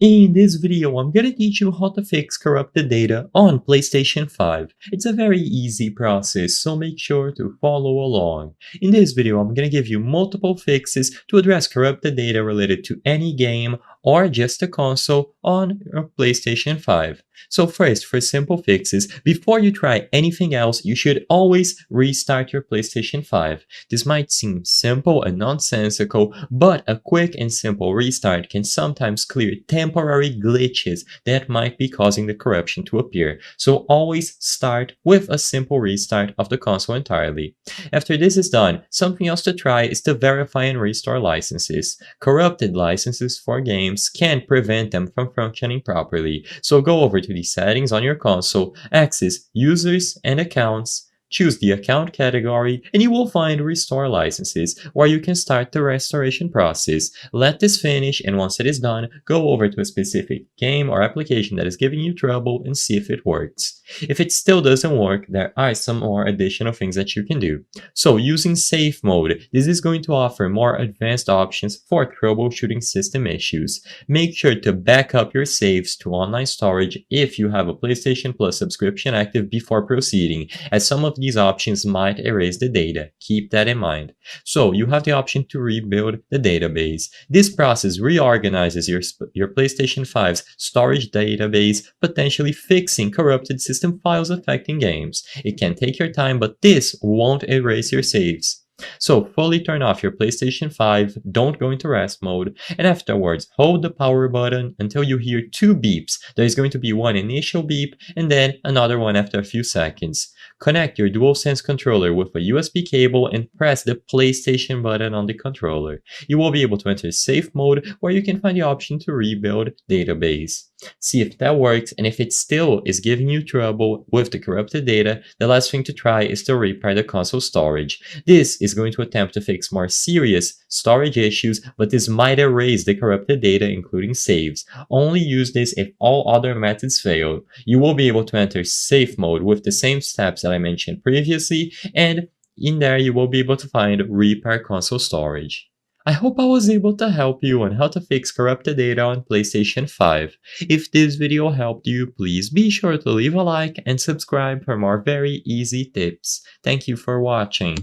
In this video, I'm gonna teach you how to fix corrupted data on PlayStation 5. It's a very easy process, so make sure to follow along. In this video, I'm gonna give you multiple fixes to address corrupted data related to any game or just a console on your PlayStation 5. So first, for simple fixes, before you try anything else, you should always restart your PlayStation 5. This might seem simple and nonsensical, but a quick and simple restart can sometimes clear temporary glitches that might be causing the corruption to appear. So always start with a simple restart of the console entirely. After this is done, something else to try is to verify and restore licenses. Corrupted licenses for games can prevent them from functioning properly. So go over to the settings on your console, access users and accounts, choose the account category, and you will find Restore Licenses, where you can start the restoration process. Let this finish, and once it is done, go over to a specific game or application that is giving you trouble and see if it works. If it still doesn't work, there are some more additional things that you can do. So using Safe Mode, this is going to offer more advanced options for troubleshooting system issues. Make sure to back up your saves to online storage if you have a PlayStation Plus subscription active before proceeding, as some of these options might erase the data. Keep that in mind. So you have the option to rebuild the database. This process reorganizes your PlayStation 5's storage database, potentially fixing corrupted system files affecting games. It can take your time, but this won't erase your saves. So fully turn off your PlayStation 5, don't go into rest mode, and afterwards hold the power button until you hear two beeps. There is going to be one initial beep and then another one after a few seconds. Connect your DualSense controller with a USB cable and press the PlayStation button on the controller. You will be able to enter safe mode, where you can find the option to rebuild database. See if that works, and if it still is giving you trouble with the corrupted data, the last thing to try is to repair the console storage. This is going to attempt to fix more serious storage issues, but this might erase the corrupted data, including saves. Only use this if all other methods fail. You will be able to enter safe mode with the same steps that I mentioned previously, and in there you will be able to find repair console storage. I hope I was able to help you on how to fix corrupted data on PlayStation 5. If this video helped you, please be sure to leave a like and subscribe for more very easy tips. Thank you for watching.